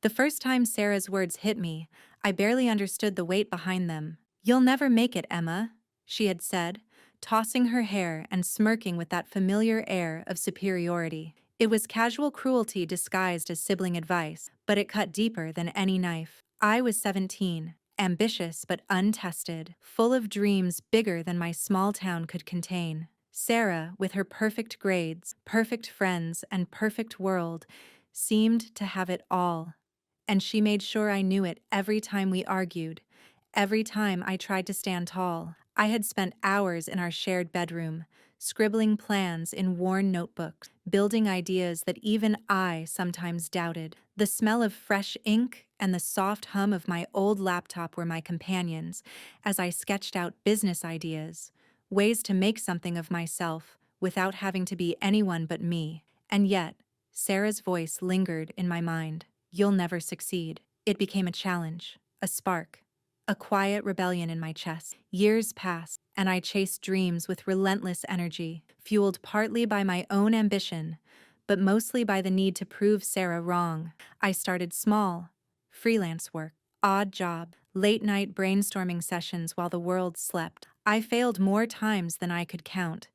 The first time Sarah's words hit me, I barely understood the weight behind them. "You'll never make it, Emma," she had said, tossing her hair and smirking with that familiar air of superiority. It was casual cruelty disguised as sibling advice, but it cut deeper than any knife. I was 17, ambitious but untested, full of dreams bigger than my small town could contain. Sarah, with her perfect grades, perfect friends, and perfect world, seemed to have it all. And she made sure I knew it every time we argued, every time I tried to stand tall. I had spent hours in our shared bedroom, scribbling plans in worn notebooks, building ideas that even I sometimes doubted. The smell of fresh ink and the soft hum of my old laptop were my companions as I sketched out business ideas, ways to make something of myself without having to be anyone but me. And yet, Sarah's voice lingered in my mind. "You'll never succeed." It became a challenge, a spark, a quiet rebellion in my chest. Years passed, and I chased dreams with relentless energy, fueled partly by my own ambition, but mostly by the need to prove Sarah wrong. I started small, freelance work, odd job, late-night brainstorming sessions while the world slept. I failed more times than I could count,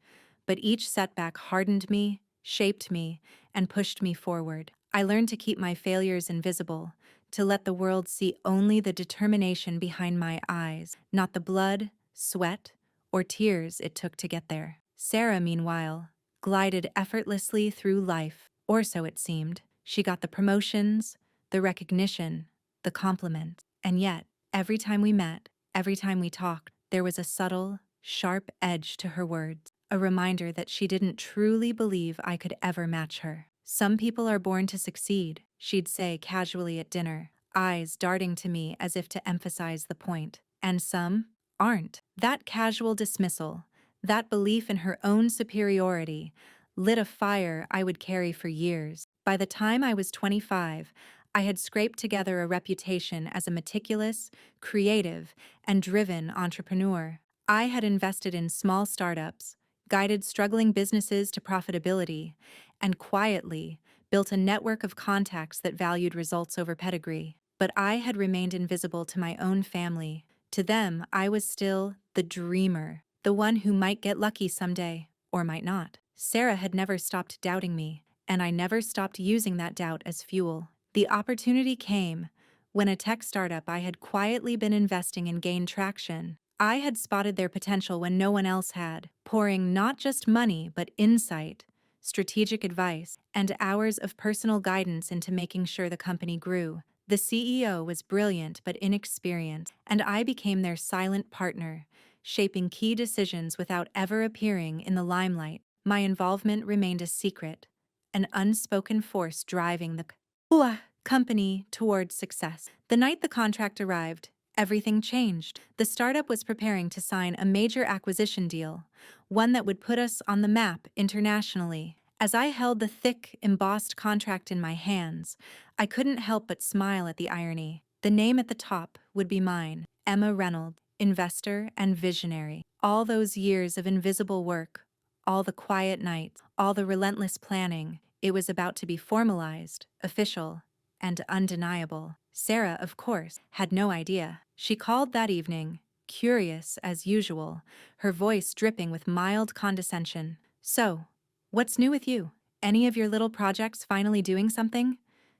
but each setback hardened me, shaped me, and pushed me forward. I learned to keep my failures invisible, to let the world see only the determination behind my eyes, not the blood, sweat, or tears it took to get there. Sarah, meanwhile, glided effortlessly through life, or so it seemed. She got the promotions, the recognition, the compliments, and yet, every time we met, every time we talked, there was a subtle, sharp edge to her words, a reminder that she didn't truly believe I could ever match her. "Some people are born to succeed," she'd say casually at dinner, eyes darting to me as if to emphasize the point. "And some aren't." That casual dismissal, that belief in her own superiority, lit a fire I would carry for years. By the time I was 25, I had scraped together a reputation as a meticulous, creative, and driven entrepreneur. I had invested in small startups, guided struggling businesses to profitability, and quietly built a network of contacts that valued results over pedigree. But I had remained invisible to my own family. To them, I was still the dreamer, the one who might get lucky someday, or might not. Sarah had never stopped doubting me, and I never stopped using that doubt as fuel. The opportunity came when a tech startup I had quietly been investing in gained traction. I had spotted their potential when no one else had, pouring not just money but insight, strategic advice, and hours of personal guidance into making sure the company grew. The CEO was brilliant but inexperienced, and I became their silent partner, shaping key decisions without ever appearing in the limelight. My involvement remained a secret, an unspoken force driving the company towards success. The night the contract arrived, everything changed. The startup was preparing to sign a major acquisition deal, one that would put us on the map internationally. As I held the thick, embossed contract in my hands, I couldn't help but smile at the irony. The name at the top would be mine, Emma Reynolds, investor and visionary. All those years of invisible work, all the quiet nights, all the relentless planning, it was about to be formalized, official, and undeniable. Sarah, of course, had no idea. She called that evening, curious as usual, her voice dripping with mild condescension. "So, what's new with you? Any of your little projects finally doing something?"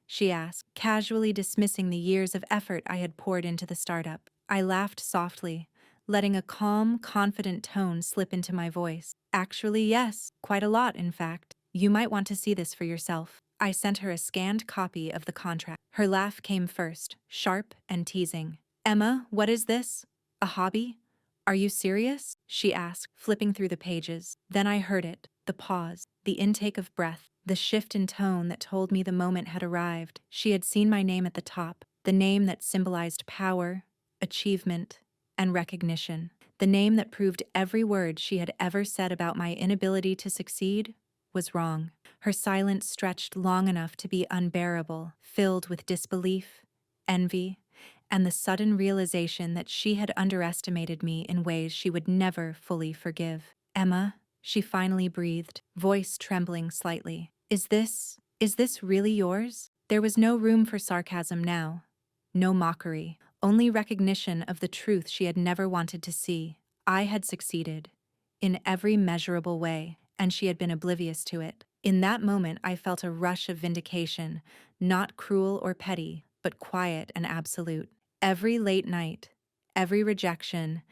she asked, casually dismissing the years of effort I had poured into the startup. I laughed softly, letting a calm, confident tone slip into my voice. "Actually, yes, quite a lot, in fact. You might want to see this for yourself." I sent her a scanned copy of the contract. Her laugh came first, sharp and teasing. "Emma, what is this? A hobby? Are you serious?" she asked, flipping through the pages. Then I heard it, the pause, the intake of breath, the shift in tone that told me the moment had arrived. She had seen my name at the top, the name that symbolized power, achievement, and recognition. The name that proved every word she had ever said about my inability to succeed was wrong. Her silence stretched long enough to be unbearable, filled with disbelief, envy, and the sudden realization that she had underestimated me in ways she would never fully forgive. "Emma," she finally breathed, voice trembling slightly. Is this really yours?" There was no room for sarcasm now. No mockery. Only recognition of the truth she had never wanted to see. I had succeeded. In every measurable way, and she had been oblivious to it. In that moment, I felt a rush of vindication, not cruel or petty, but quiet and absolute. Every late night, every rejection,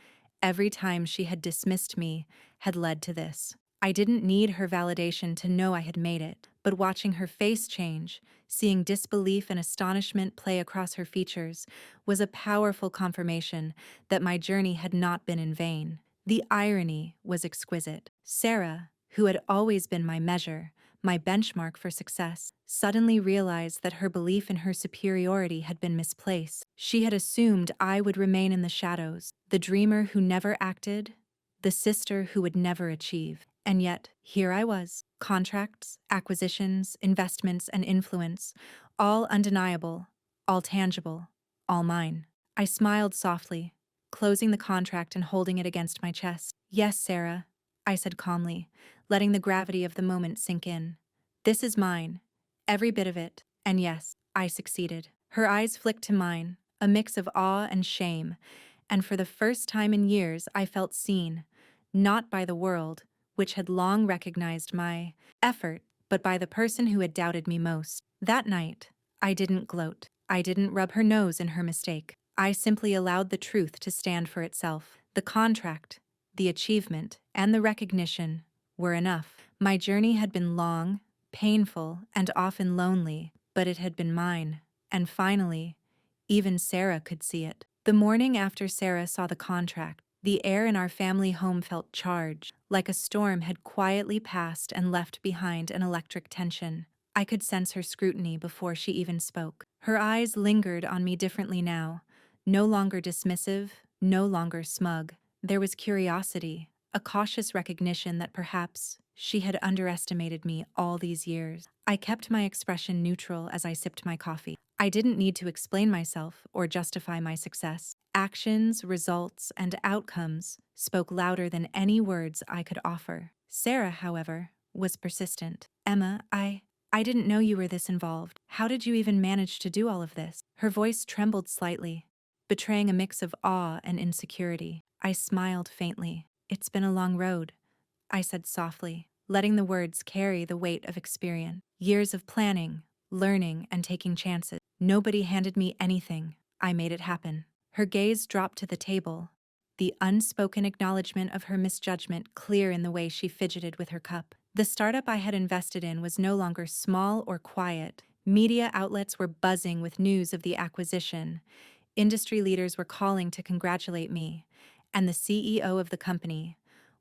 every time she had dismissed me had led to this. I didn't need her validation to know I had made it, but watching her face change, seeing disbelief and astonishment play across her features, was a powerful confirmation that my journey had not been in vain. The irony was exquisite. Sarah, who had always been my measure, my benchmark for success, suddenly realized that her belief in her superiority had been misplaced. She had assumed I would remain in the shadows, the dreamer who never acted, the sister who would never achieve. And yet, here I was. Contracts, acquisitions, investments, and influence, all undeniable, all tangible, all mine. I smiled softly, closing the contract and holding it against my chest. Yes, Sarah, I said calmly, letting the gravity of the moment sink in. This is mine, every bit of it, and yes, I succeeded. Her eyes flicked to mine, a mix of awe and shame, and for the first time in years I felt seen, not by the world, which had long recognized my effort, but by the person who had doubted me most. That night, I didn't gloat. I didn't rub her nose in her mistake. I simply allowed the truth to stand for itself. The contract, the achievement, and the recognition were enough. My journey had been long, painful, and often lonely, but it had been mine. And finally, even Sarah could see it. The morning after Sarah saw the contract, the air in our family home felt charged, like a storm had quietly passed and left behind an electric tension. I could sense her scrutiny before she even spoke. Her eyes lingered on me differently now, no longer dismissive, no longer smug. There was curiosity, a cautious recognition that perhaps she had underestimated me all these years. I kept my expression neutral as I sipped my coffee. I didn't need to explain myself or justify my success. Actions, results, and outcomes spoke louder than any words I could offer. Sarah, however, was persistent. Emma, I didn't know you were this involved. How did you even manage to do all of this? Her voice trembled slightly, betraying a mix of awe and insecurity. I smiled faintly. It's been a long road, I said softly, letting the words carry the weight of experience. Years of planning, learning, and taking chances. Nobody handed me anything. I made it happen. Her gaze dropped to the table, the unspoken acknowledgement of her misjudgment clear in the way she fidgeted with her cup. The startup I had invested in was no longer small or quiet. Media outlets were buzzing with news of the acquisition. Industry leaders were calling to congratulate me, and the CEO of the company,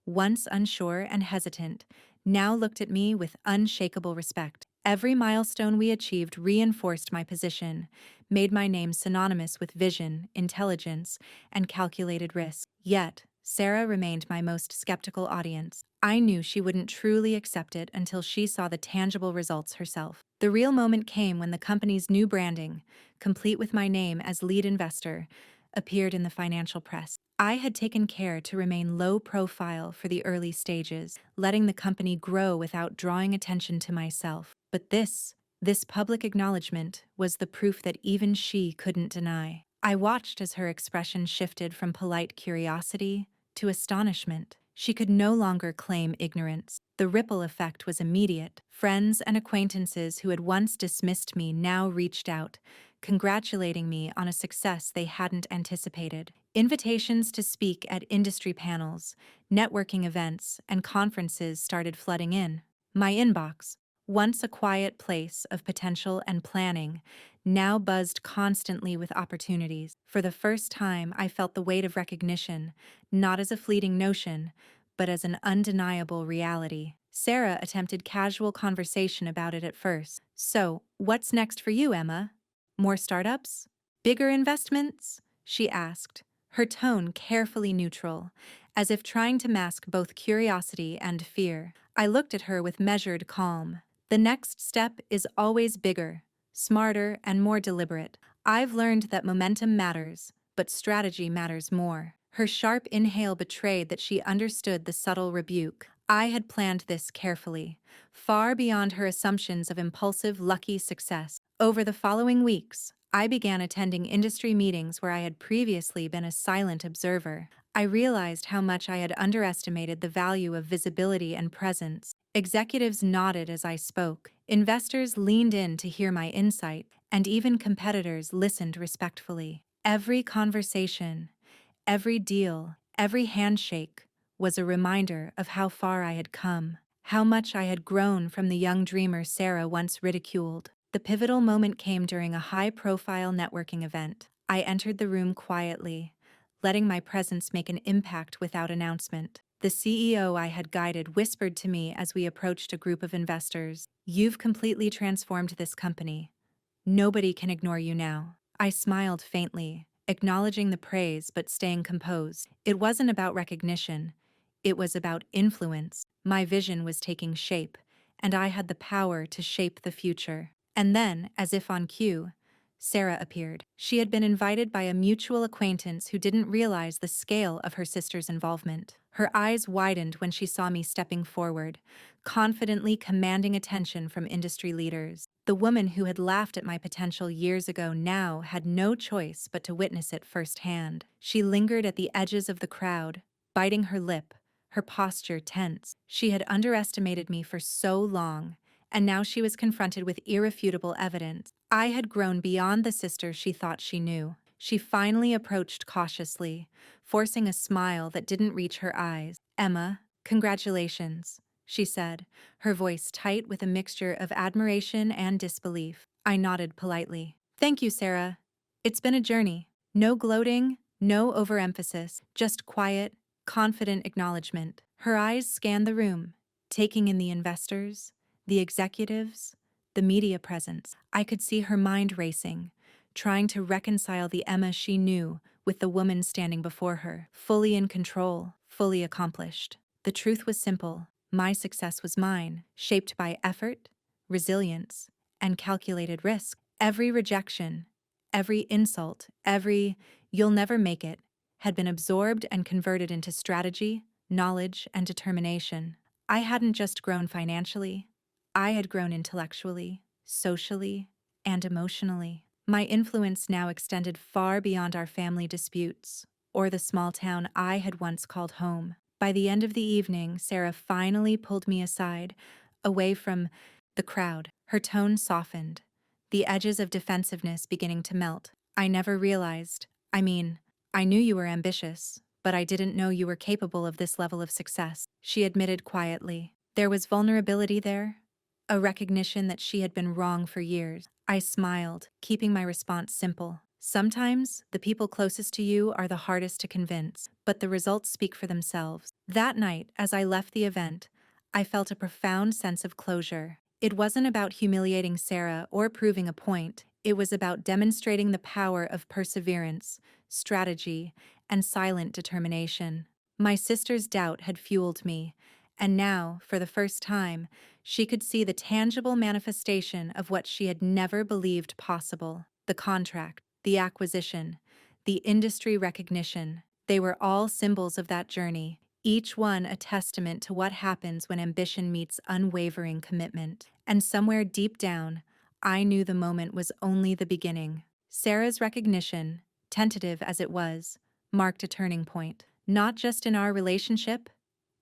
once unsure and hesitant, now looked at me with unshakable respect. Every milestone we achieved reinforced my position, made my name synonymous with vision, intelligence, and calculated risk. Yet, Sarah remained my most skeptical audience. I knew she wouldn't truly accept it until she saw the tangible results herself. The real moment came when the company's new branding, complete with my name as lead investor, appeared in the financial press. I had taken care to remain low profile for the early stages, letting the company grow without drawing attention to myself. But this public acknowledgement was the proof that even she couldn't deny. I watched as her expression shifted from polite curiosity to astonishment. She could no longer claim ignorance. The ripple effect was immediate. Friends and acquaintances who had once dismissed me now reached out, congratulating me on a success they hadn't anticipated. Invitations to speak at industry panels, networking events, and conferences started flooding in. My inbox, once a quiet place of potential and planning, now buzzed constantly with opportunities. For the first time, I felt the weight of recognition, not as a fleeting notion, but as an undeniable reality. Sarah attempted casual conversation about it at first. So, what's next for you, Emma? More startups? Bigger investments? She asked, her tone carefully neutral, as if trying to mask both curiosity and fear. I looked at her with measured calm. The next step is always bigger, smarter, and more deliberate. I've learned that momentum matters, but strategy matters more. Her sharp inhale betrayed that she understood the subtle rebuke. I had planned this carefully, far beyond her assumptions of impulsive, lucky success. Over the following weeks, I began attending industry meetings where I had previously been a silent observer. I realized how much I had underestimated the value of visibility and presence. Executives nodded as I spoke, investors leaned in to hear my insight, and even competitors listened respectfully. Every conversation, every deal, every handshake was a reminder of how far I had come, how much I had grown from the young dreamer Sarah once ridiculed. The pivotal moment came during a high-profile networking event. I entered the room quietly, letting my presence make an impact without announcement. The CEO I had guided whispered to me as we approached a group of investors, "You've completely transformed this company. Nobody can ignore you now." I smiled faintly, acknowledging the praise but staying composed. It wasn't about recognition, it was about influence. My vision was taking shape, and I had the power to shape the future. And then, as if on cue, Sarah appeared. She had been invited by a mutual acquaintance who didn't realize the scale of her sister's involvement. Her eyes widened when she saw me stepping forward, confidently commanding attention from industry leaders. The woman who had laughed at my potential years ago now had no choice but to witness it firsthand. She lingered at the edges of the crowd, biting her lip, her posture tense. She had underestimated me for so long, and now she was confronted with irrefutable evidence. I had grown beyond the sister she thought she knew. She finally approached cautiously, forcing a smile that didn't reach her eyes. "Emma, congratulations," she said, her voice tight with a mixture of admiration and disbelief. I nodded politely. "Thank you, Sarah. It's been a journey. No gloating, no overemphasis, just quiet, confident acknowledgement." Her eyes scanned the room, taking in the investors, the executives, the media presence. I could see her mind racing, trying to reconcile the Emma she knew with the woman standing before her, fully in control, fully accomplished. The truth was simple. My success was mine, shaped by effort, resilience, and calculated risk. Every rejection, every insult, every "you'll never make it" had been absorbed and converted into strategy, knowledge, and determination. I hadn't just grown financially, I had grown intellectually, socially, and emotionally. My influence now extended far beyond our family disputes, or the small town I had once called home. By the end of the evening, Sarah finally pulled me aside, away from the crowd. Her tone softened, the edges of defensiveness beginning to melt. "I never realized, I knew you were ambitious, but I didn't know you were capable of this level of success," she admitted quietly. There was vulnerability there, a recognition that she had been wrong for years. I smiled, keeping my response simple. Sometimes, the people closest to you are the hardest to convince, but the results speak for themselves. That night, as I left the event, I felt a profound sense of closure. It wasn't about humiliating Sarah or proving a point. It was about demonstrating the power of perseverance, strategy, and silent determination. My sister's doubt had fueled me, and now, for the first time, she could see the tangible manifestation of what she had never believed possible. The contract, the acquisition, the industry recognition. They were all symbols of that journey, each one a testament to what happens when ambition meets unwavering commitment. And somewhere deep down, I knew the moment was only the beginning. Sarah's recognition, tentative as it was, marked a turning point, not just in our relationship,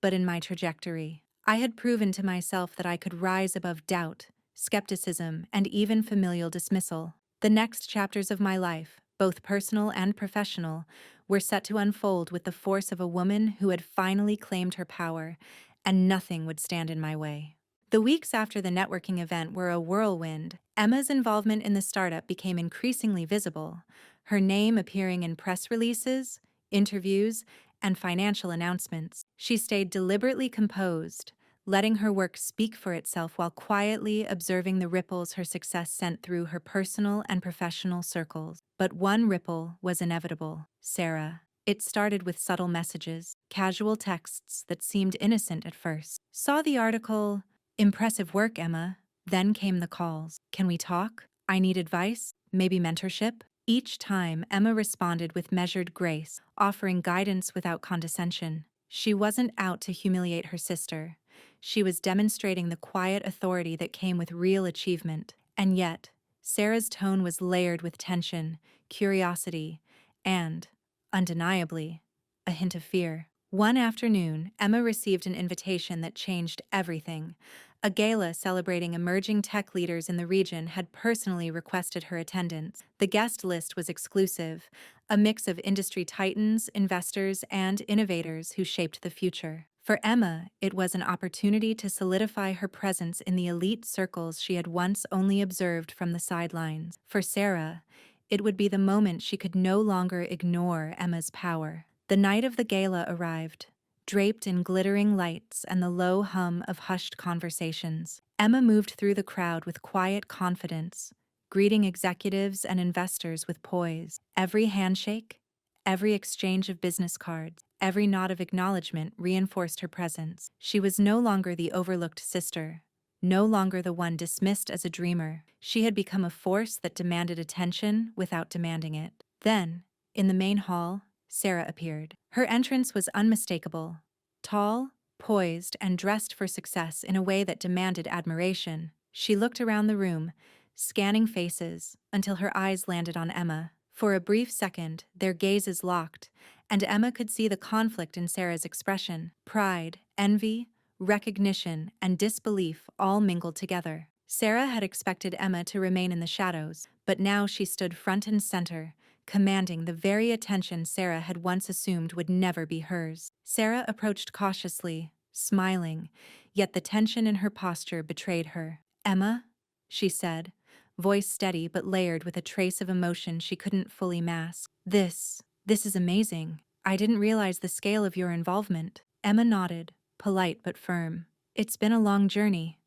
but in my trajectory. I had proven to myself that I could rise above doubt, skepticism, and even familial dismissal. The next chapters of my life, both personal and professional, were set to unfold with the force of a woman who had finally claimed her power, and nothing would stand in my way. The weeks after the networking event were a whirlwind. Emma's involvement in the startup became increasingly visible, her name appearing in press releases, interviews, and financial announcements. She stayed deliberately composed, letting her work speak for itself while quietly observing the ripples her success sent through her personal and professional circles. But one ripple was inevitable: Sarah. It started with subtle messages, casual texts that seemed innocent at first. "Saw the article. Impressive work, Emma." Then came the calls. "Can we talk? I need advice, maybe mentorship." Each time, Emma responded with measured grace, offering guidance without condescension. She wasn't out to humiliate her sister. She was demonstrating the quiet authority that came with real achievement. And yet, Sarah's tone was layered with tension, curiosity, and, undeniably, a hint of fear. One afternoon, Emma received an invitation that changed everything. A gala celebrating emerging tech leaders in the region had personally requested her attendance. The guest list was exclusive, a mix of industry titans, investors, and innovators who shaped the future. For Emma, it was an opportunity to solidify her presence in the elite circles she had once only observed from the sidelines. For Sarah, it would be the moment she could no longer ignore Emma's power. The night of the gala arrived, draped in glittering lights and the low hum of hushed conversations. Emma moved through the crowd with quiet confidence, greeting executives and investors with poise. Every handshake, every exchange of business cards, every nod of acknowledgement reinforced her presence. She was no longer the overlooked sister, no longer the one dismissed as a dreamer. She had become a force that demanded attention without demanding it. Then, in the main hall, Sarah appeared. Her entrance was unmistakable. Tall, poised, and dressed for success in a way that demanded admiration. She looked around the room, scanning faces, until her eyes landed on Emma. For a brief second, their gazes locked, and Emma could see the conflict in Sarah's expression. Pride, envy, recognition, and disbelief all mingled together. Sarah had expected Emma to remain in the shadows, but now she stood front and center, commanding the very attention Sarah had once assumed would never be hers. Sarah approached cautiously, smiling, yet the tension in her posture betrayed her. "Emma?" she said, voice steady but layered with a trace of emotion she couldn't fully mask. This is amazing. I didn't realize the scale of your involvement." Emma nodded, polite but firm. "It's been a long journey,"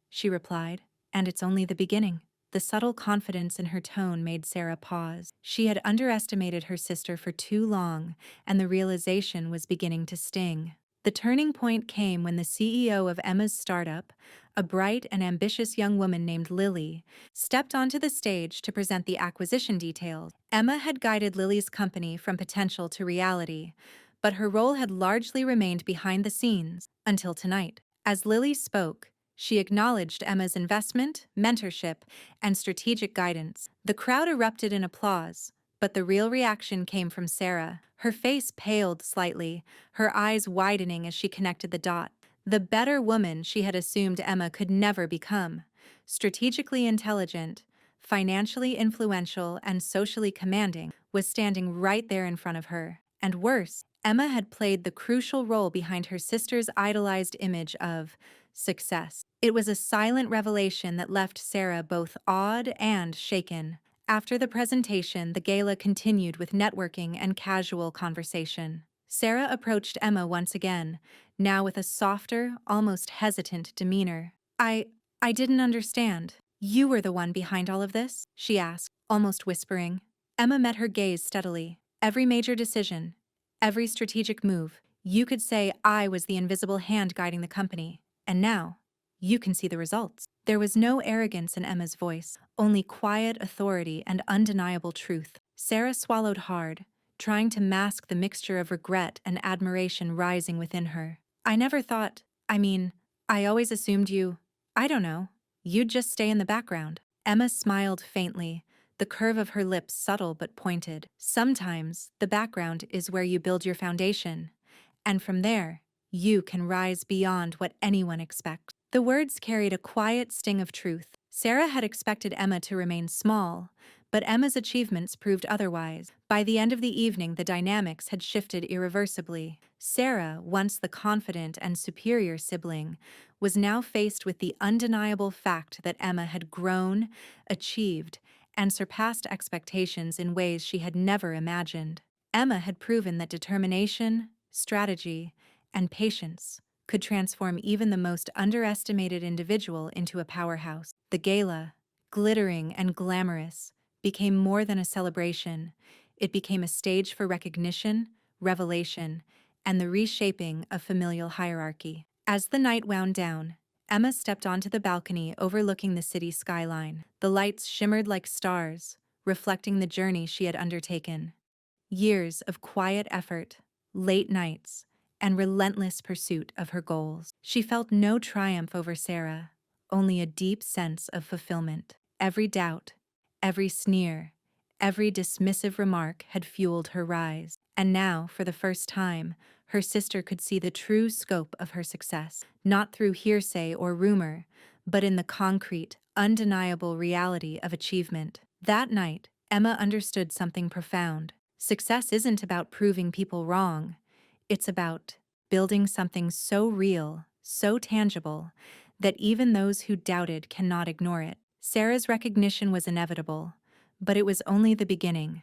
she replied, "and it's only the beginning." The subtle confidence in her tone made Sarah pause. She had underestimated her sister for too long, and the realization was beginning to sting. The turning point came when the CEO of Emma's startup, a bright and ambitious young woman named Lily, stepped onto the stage to present the acquisition details. Emma had guided Lily's company from potential to reality, but her role had largely remained behind the scenes until tonight. As Lily spoke, she acknowledged Emma's investment, mentorship, and strategic guidance. The crowd erupted in applause, but the real reaction came from Sarah. Her face paled slightly, her eyes widening as she connected the dots. The better woman she had assumed Emma could never become. Strategically intelligent, financially influential, and socially commanding, was standing right there in front of her. And worse, Emma had played the crucial role behind her sister's idolized image of success. It was a silent revelation that left Sarah both awed and shaken. After the presentation, the gala continued with networking and casual conversation. Sarah approached Emma once again, now with a softer, almost hesitant demeanor. I didn't understand. You were the one behind all of this?" she asked, almost whispering. Emma met her gaze steadily. "Every major decision, every strategic move, you could say I was the invisible hand guiding the company. And now, you can see the results." There was no arrogance in Emma's voice, only quiet authority and undeniable truth. Sarah swallowed hard, trying to mask the mixture of regret and admiration rising within her. I always assumed I don't know, you'd just stay in the background." Emma smiled faintly, the curve of her lips subtle but pointed. "Sometimes, the background is where you build your foundation, and from there, you can rise beyond what anyone expects." The words carried a quiet sting of truth. Sarah had expected Emma to remain small, but Emma's achievements proved otherwise. By the end of the evening, the dynamics had shifted irreversibly. Sarah, once the confident and superior sibling, was now faced with the undeniable fact that Emma had grown, achieved, and surpassed expectations in ways she had never imagined. Emma had proven that determination, strategy, and patience could transform even the most underestimated individual into a powerhouse. The gala, glittering and glamorous, became more than a celebration. It became a stage for recognition, revelation, and the reshaping of familial hierarchy. As the night wound down, Emma stepped onto the balcony overlooking the city skyline. The lights shimmered like stars, reflecting the journey she had undertaken. Years of quiet effort, late nights, and relentless pursuit of her goals. She felt no triumph over Sarah, only a deep sense of fulfillment. Every doubt, Every sneer, every dismissive remark had fueled her rise. And now, for the first time, her sister could see the true scope of her success, not through hearsay or rumor, but in the concrete, undeniable reality of achievement. That night, Emma understood something profound. Success isn't about proving people wrong. It's about building something so real, so tangible, that even those who doubted cannot ignore it. Sarah's recognition was inevitable, but it was only the beginning.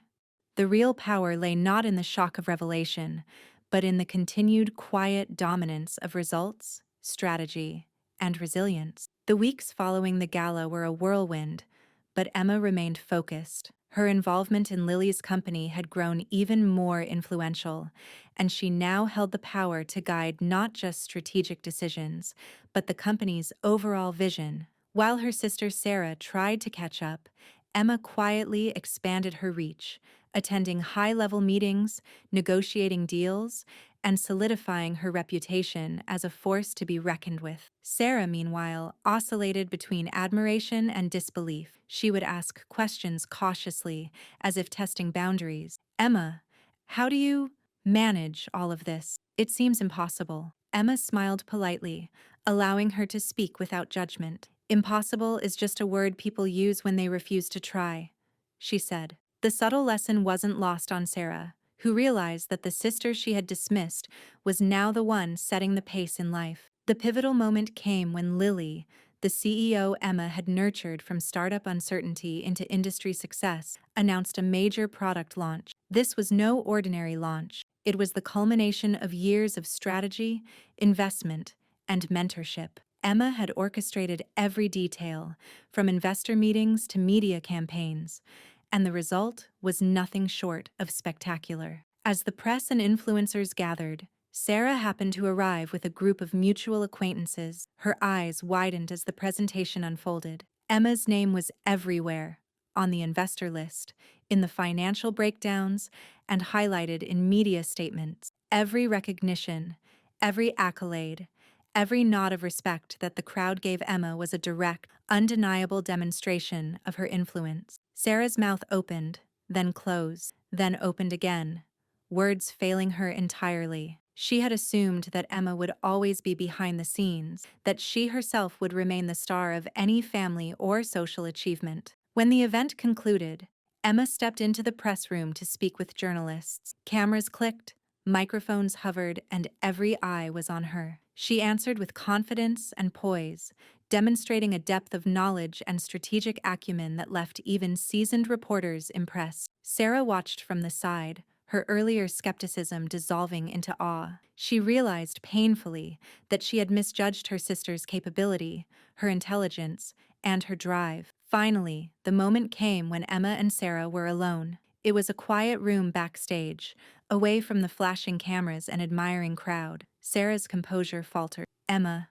The real power lay not in the shock of revelation, but in the continued quiet dominance of results, strategy, and resilience. The weeks following the gala were a whirlwind, but Emma remained focused. Her involvement in Lily's company had grown even more influential, and she now held the power to guide not just strategic decisions, but the company's overall vision. While her sister Sarah tried to catch up, Emma quietly expanded her reach, attending high-level meetings, negotiating deals, and solidifying her reputation as a force to be reckoned with. Sarah, meanwhile, oscillated between admiration and disbelief. She would ask questions cautiously, as if testing boundaries. "Emma, how do you manage all of this? It seems impossible." Emma smiled politely, allowing her to speak without judgment. "Impossible is just a word people use when they refuse to try," she said. The subtle lesson wasn't lost on Sarah, who realized that the sister she had dismissed was now the one setting the pace in life. The pivotal moment came when Lily, the CEO Emma had nurtured from startup uncertainty into industry success, announced a major product launch. This was no ordinary launch. It was the culmination of years of strategy, investment, and mentorship. Emma had orchestrated every detail, from investor meetings to media campaigns, and the result was nothing short of spectacular. As the press and influencers gathered, Sarah happened to arrive with a group of mutual acquaintances. Her eyes widened as the presentation unfolded. Emma's name was everywhere, on the investor list, in the financial breakdowns, and highlighted in media statements. Every recognition, every accolade, every nod of respect that the crowd gave Emma was a direct, undeniable demonstration of her influence. Sarah's mouth opened, then closed, then opened again, words failing her entirely. She had assumed that Emma would always be behind the scenes, that she herself would remain the star of any family or social achievement. When the event concluded, Emma stepped into the press room to speak with journalists. Cameras clicked, microphones hovered, and every eye was on her. She answered with confidence and poise, demonstrating a depth of knowledge and strategic acumen that left even seasoned reporters impressed. Sarah watched from the side, her earlier skepticism dissolving into awe. She realized painfully that she had misjudged her sister's capability, her intelligence, and her drive. Finally, the moment came when Emma and Sarah were alone. It was a quiet room backstage, away from the flashing cameras and admiring crowd. Sarah's composure faltered. "Emma,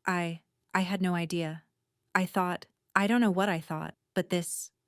I had no idea. I don't know what I thought, but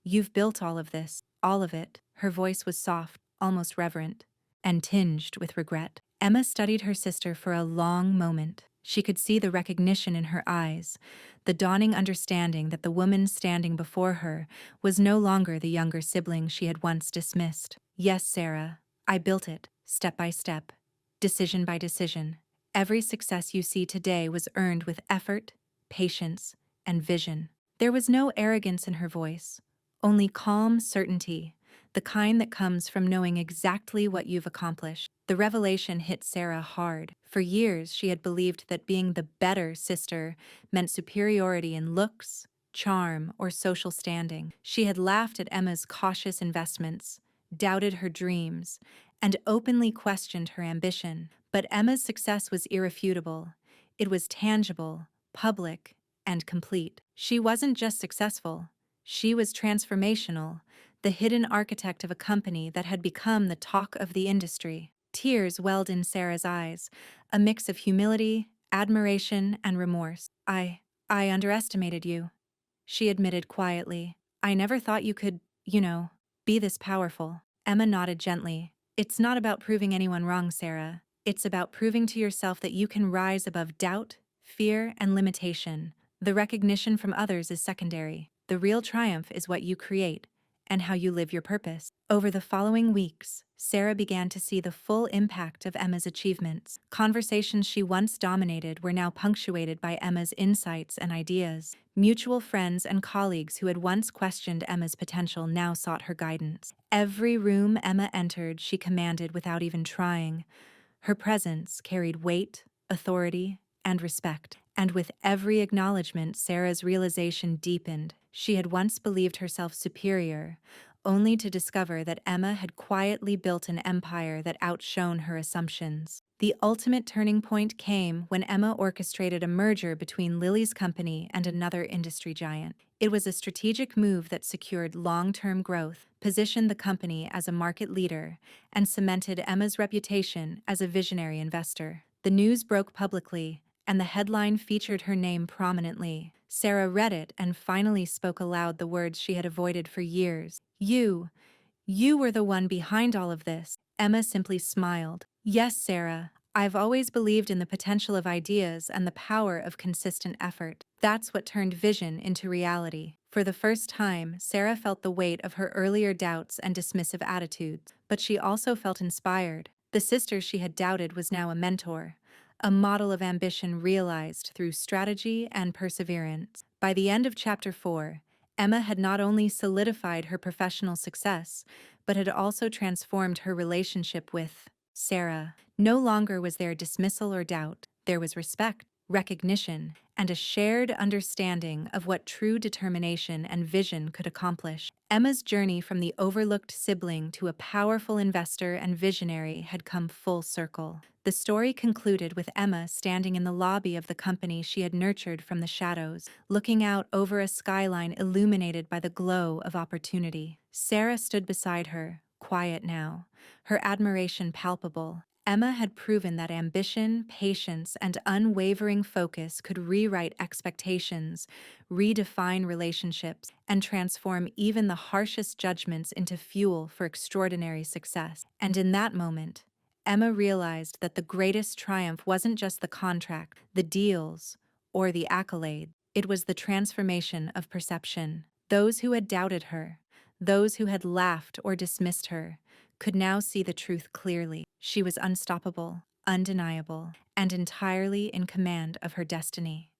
you've built all of this, all of it." Her voice was soft, almost reverent, and tinged with regret. Emma studied her sister for a long moment. She could see the recognition in her eyes, the dawning understanding that the woman standing before her was no longer the younger sibling she had once dismissed. "Yes, Sarah, I built it, step by step, decision by decision. Every success you see today was earned with effort, patience, and vision." There was no arrogance in her voice, only calm certainty, the kind that comes from knowing exactly what you've accomplished. The revelation hit Sarah hard. For years, she had believed that being the better sister meant superiority in looks, charm, or social standing. She had laughed at Emma's cautious investments, doubted her dreams, and openly questioned her ambition. But Emma's success was irrefutable. It was tangible, public, and complete. She wasn't just successful, she was transformational, the hidden architect of a company that had become the talk of the industry. Tears welled in Sarah's eyes, a mix of humility, admiration, and remorse. I underestimated you," she admitted quietly. "I never thought you could, be this powerful." Emma nodded gently. "It's not about proving anyone wrong, Sarah. It's about proving to yourself that you can rise above doubt, fear, and limitation. The recognition from others is secondary. The real triumph is what you create, and how you live your purpose. Over the following weeks, Sarah began to see the full impact of Emma's achievements. Conversations she once dominated were now punctuated by Emma's insights and ideas. Mutual friends and colleagues who had once questioned Emma's potential now sought her guidance. Every room Emma entered, she commanded without even trying. Her presence carried weight, authority, and respect. And with every acknowledgement, Sarah's realization deepened. She had once believed herself superior, only to discover that Emma had quietly built an empire that outshone her assumptions. The ultimate turning point came when Emma orchestrated a merger between Lily's company and another industry giant. It was a strategic move that secured long-term growth, positioned the company as a market leader, and cemented Emma's reputation as a visionary investor. The news broke publicly, and the headline featured her name prominently. Sarah read it and finally spoke aloud the words she had avoided for years. You were the one behind all of this." Emma simply smiled. "Yes, Sarah. I've always believed in the potential of ideas and the power of consistent effort. That's what turned vision into reality." For the first time, Sarah felt the weight of her earlier doubts and dismissive attitudes, but she also felt inspired. The sister she had doubted was now a mentor, a model of ambition realized through strategy and perseverance. By the end of Chapter 4, Emma had not only solidified her professional success, but had also transformed her relationship with Sarah. No longer was there dismissal or doubt. There was respect, recognition, and a shared understanding of what true determination and vision could accomplish. Emma's journey from the overlooked sibling to a powerful investor and visionary had come full circle. The story concluded with Emma standing in the lobby of the company she had nurtured from the shadows, looking out over a skyline illuminated by the glow of opportunity. Sarah stood beside her, quiet now, her admiration palpable. Emma had proven that ambition, patience, and unwavering focus could rewrite expectations, redefine relationships, and transform even the harshest judgments into fuel for extraordinary success. And in that moment, Emma realized that the greatest triumph wasn't just the contract, the deals, or the accolade. It was the transformation of perception. Those who had doubted her, those who had laughed or dismissed her, could now see the truth clearly. She was unstoppable, undeniable, and entirely in command of her destiny.